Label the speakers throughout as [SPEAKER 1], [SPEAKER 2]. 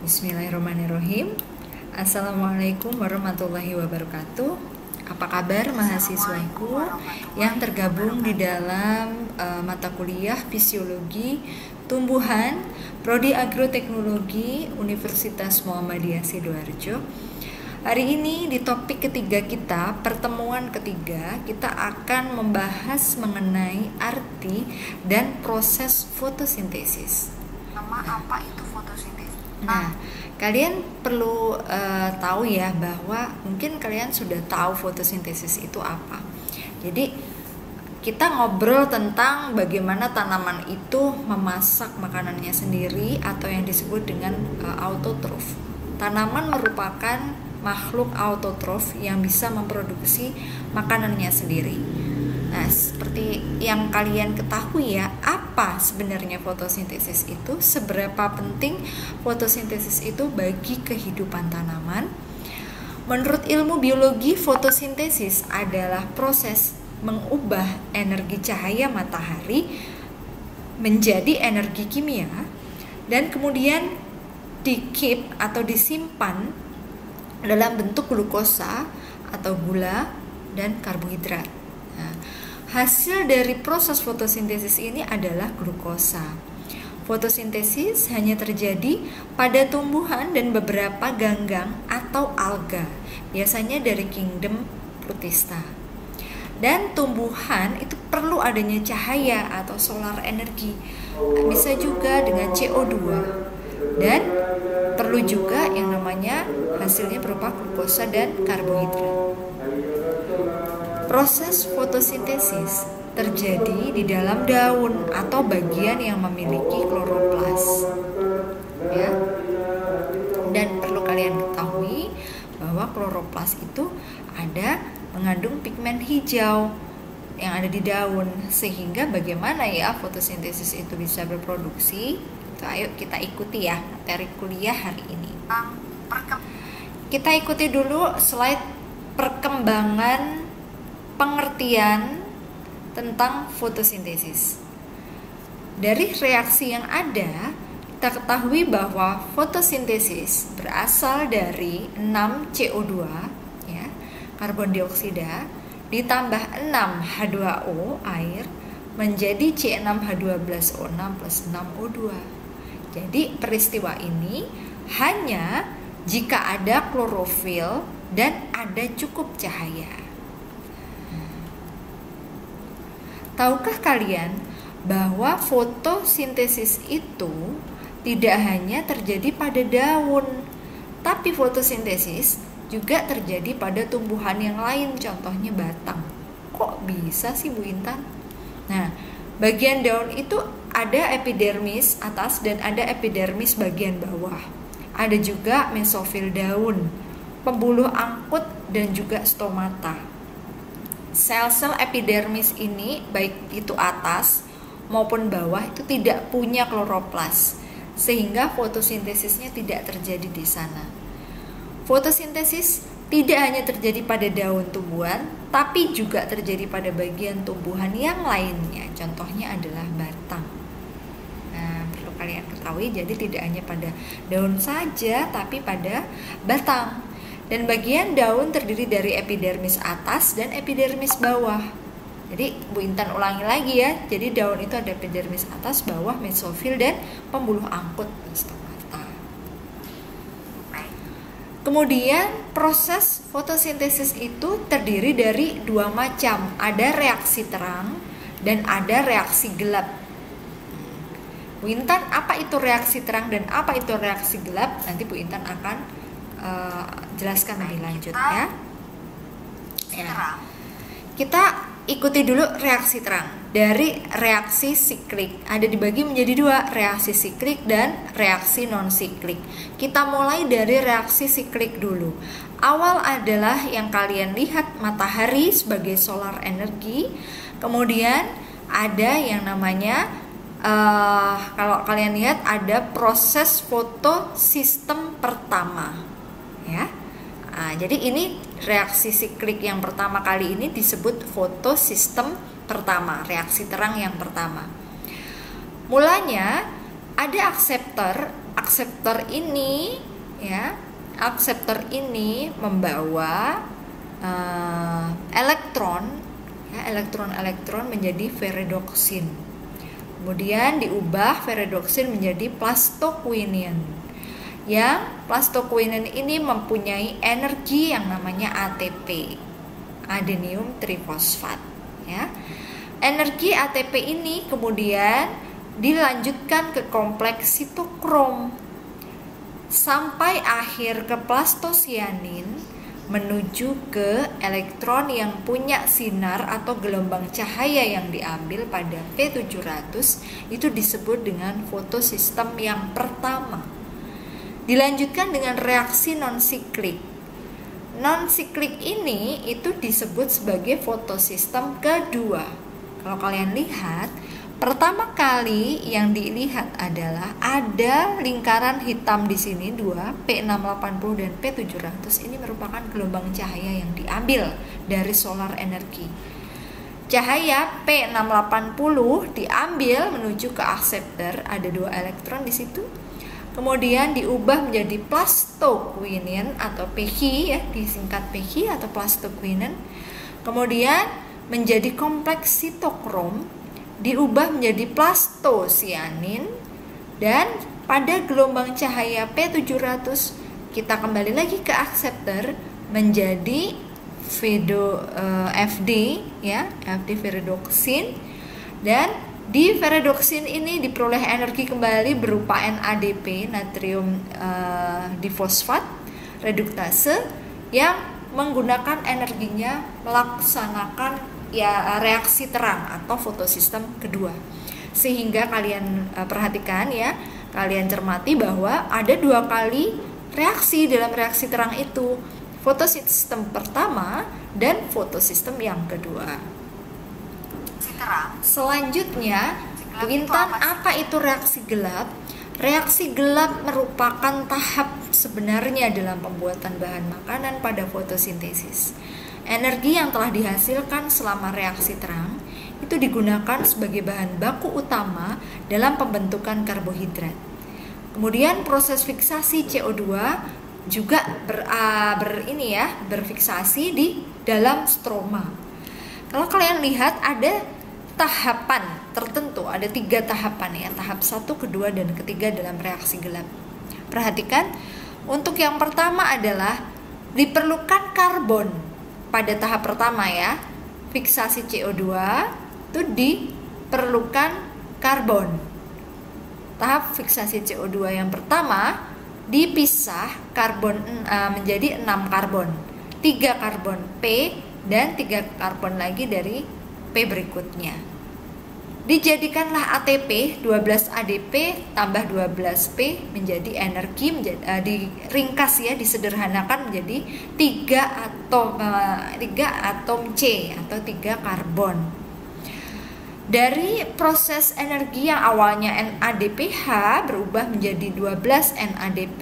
[SPEAKER 1] Bismillahirrahmanirrahim. Assalamualaikum warahmatullahi wabarakatuh. Apa kabar mahasiswaku yang tergabung di dalam mata kuliah Fisiologi Tumbuhan Prodi Agroteknologi Universitas Muhammadiyah Sidoarjo. Hari ini di topik ketiga kita, pertemuan ketiga, kita akan membahas mengenai arti dan proses fotosintesis.
[SPEAKER 2] Apa itu fotosintesis?
[SPEAKER 1] Nah, kalian perlu tahu ya bahwa mungkin kalian sudah tahu fotosintesis itu apa. Jadi kita ngobrol tentang bagaimana tanaman itu memasak makanannya sendiri atau yang disebut dengan autotrof. Tanaman merupakan makhluk autotrof yang bisa memproduksi makanannya sendiri. Nah, seperti yang kalian ketahui ya, apa sebenarnya fotosintesis itu? Seberapa penting fotosintesis itu bagi kehidupan tanaman? Menurut ilmu biologi, fotosintesis adalah proses mengubah energi cahaya matahari menjadi energi kimia dan kemudian di-keep atau disimpan dalam bentuk glukosa atau gula dan karbohidrat. Nah, hasil dari proses fotosintesis ini adalah glukosa. Fotosintesis hanya terjadi pada tumbuhan dan beberapa ganggang atau alga, biasanya dari kingdom Protista. Dan tumbuhan itu perlu adanya cahaya atau solar energi, bisa juga dengan CO2, dan perlu juga yang namanya hasilnya berupa glukosa dan karbohidrat. Proses fotosintesis terjadi di dalam daun atau bagian yang memiliki kloroplas. Ya. Dan perlu kalian ketahui bahwa kloroplas itu mengandung pigmen hijau yang ada di daun, sehingga bagaimana ya fotosintesis itu bisa berproduksi. Ayo kita ikuti ya materi kuliah hari ini. Kita ikuti dulu slide perkembangan pengertian tentang fotosintesis. Dari reaksi yang ada, kita ketahui bahwa fotosintesis berasal dari 6 CO2 ya, karbon dioksida ditambah 6 H2O air menjadi C6H12O6 plus 6O2. Jadi peristiwa ini hanya jika ada klorofil dan ada cukup cahaya. Tahukah kalian bahwa fotosintesis itu tidak hanya terjadi pada daun, tapi fotosintesis juga terjadi pada tumbuhan yang lain, contohnya batang. Kok bisa sih Bu Intan? Nah, bagian daun itu ada epidermis atas dan ada epidermis bagian bawah. Ada juga mesofil daun, pembuluh angkut dan juga stomata. Sel-sel epidermis ini baik itu atas maupun bawah itu tidak punya kloroplas, sehingga fotosintesisnya tidak terjadi di sana. Fotosintesis tidak hanya terjadi pada daun tumbuhan, tapi juga terjadi pada bagian tumbuhan yang lainnya. Contohnya adalah batang. Nah, perlu kalian ketahui, jadi tidak hanya pada daun saja, tapi pada batang. Dan bagian daun terdiri dari epidermis atas dan epidermis bawah. Jadi Bu Intan ulangi lagi ya. Jadi daun itu ada epidermis atas, bawah, mesofil, dan pembuluh angkut stomata. Kemudian proses fotosintesis itu terdiri dari dua macam. Ada reaksi terang dan ada reaksi gelap. Bu Intan, apa itu reaksi terang dan apa itu reaksi gelap? Nanti Bu Intan akan jelaskan lebih lanjut ya. Kita ikuti dulu reaksi terang. Dari reaksi siklik ada dibagi menjadi dua, reaksi siklik dan reaksi non siklik. Kita mulai dari reaksi siklik dulu. Awal adalah yang kalian lihat matahari sebagai solar energi. Kemudian ada yang namanya kalau kalian lihat ada proses fotosistem pertama. Ya. Nah, jadi ini reaksi siklik yang pertama kali ini disebut fotosistem pertama, reaksi terang yang pertama. Mulanya ada akseptor akseptor ini ya, akseptor ini membawa elektron ya, elektron menjadi ferredoksin. Kemudian diubah ferredoksin menjadi plastoquinin. Yang plastoquinin ini mempunyai energi yang namanya ATP, adenium trifosfat ya. Energi ATP ini kemudian dilanjutkan ke kompleks sitokrom sampai akhir ke plastosianin, menuju ke elektron yang punya sinar atau gelombang cahaya yang diambil pada P700, itu disebut dengan fotosistem yang pertama. Dilanjutkan dengan reaksi non-siklik. Non-siklik ini itu disebut sebagai fotosistem kedua. Kalau kalian lihat, pertama kali yang dilihat adalah ada lingkaran hitam di sini 2, P680 dan P700. Ini merupakan gelombang cahaya yang diambil dari solar energi. Cahaya P680 diambil menuju ke akseptor, ada 2 elektron di situ. Kemudian diubah menjadi plastoquinin atau Pg ya, disingkat Pg atau plastoquinin. Kemudian menjadi kompleks sitokrom, diubah menjadi plastosianin, dan pada gelombang cahaya P700 kita kembali lagi ke akseptor menjadi FD ya, FD ferredoksin, dan di ferredoksin ini diperoleh energi kembali berupa NADP, natrium difosfat reduktase, yang menggunakan energinya melaksanakan ya reaksi terang atau fotosistem kedua. Sehingga kalian perhatikan ya, kalian cermati bahwa ada 2 kali reaksi dalam reaksi terang itu, fotosistem pertama dan fotosistem yang kedua. Selanjutnya, Intan, apa itu reaksi gelap? Reaksi gelap merupakan tahap sebenarnya dalam pembuatan bahan makanan pada fotosintesis. Energi yang telah dihasilkan selama reaksi terang itu digunakan sebagai bahan baku utama dalam pembentukan karbohidrat. Kemudian proses fiksasi CO2 juga berfiksasi di dalam stroma. Kalau kalian lihat ada tahapan tertentu, ada 3 tahapan ya, tahap 1, kedua, dan ketiga dalam reaksi gelap. Perhatikan, untuk yang pertama adalah diperlukan karbon pada tahap pertama ya, fiksasi CO2 itu diperlukan karbon. Tahap fiksasi CO2 yang pertama dipisah karbon menjadi 6 karbon, 3 karbon P dan 3 karbon lagi dari P berikutnya. Dijadikanlah ATP 12 ADP tambah 12P menjadi energi, diringkas ya, disederhanakan menjadi 3 atom C atau 3 karbon. Dari proses energi yang awalnya NADPH berubah menjadi 12 NADP,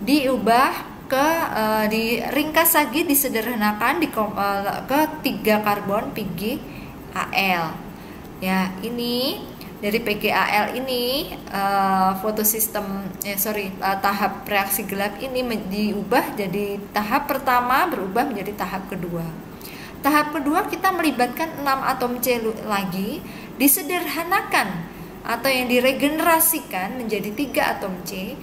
[SPEAKER 1] diubah ke diringkas lagi, disederhanakan ke 3 karbon PgAl. Ya, ini dari PgAl ini tahap reaksi gelap ini diubah jadi tahap pertama berubah menjadi tahap kedua. Tahap kedua kita melibatkan 6 atom C lagi, disederhanakan atau yang diregenerasikan menjadi 3 atom C,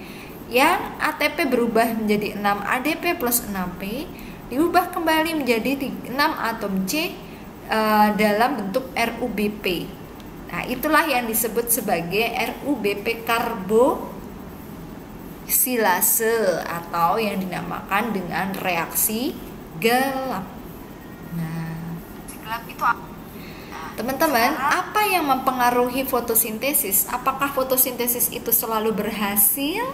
[SPEAKER 1] yang ATP berubah menjadi 6 ADP plus 6P, diubah kembali menjadi 6 atom C dalam bentuk RUBP. Nah, itulah yang disebut sebagai RUBP karbosilase atau yang dinamakan dengan reaksi gelap. Nah, gelap itu teman-teman, apa yang mempengaruhi fotosintesis? Apakah fotosintesis itu selalu berhasil?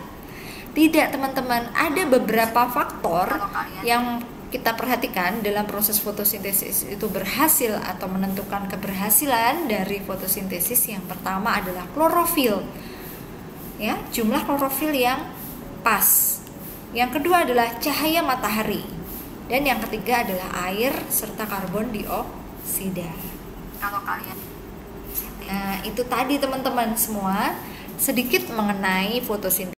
[SPEAKER 1] Tidak, teman-teman. Ada beberapa faktor yang kita perhatikan dalam proses fotosintesis itu berhasil atau menentukan keberhasilan dari fotosintesis. Yang pertama adalah klorofil, ya, jumlah klorofil yang pas. Yang kedua adalah cahaya matahari, dan yang ketiga adalah air serta karbon dioksida.
[SPEAKER 2] Kalau kalian,
[SPEAKER 1] nah itu tadi teman-teman semua sedikit mengenai fotosintesis.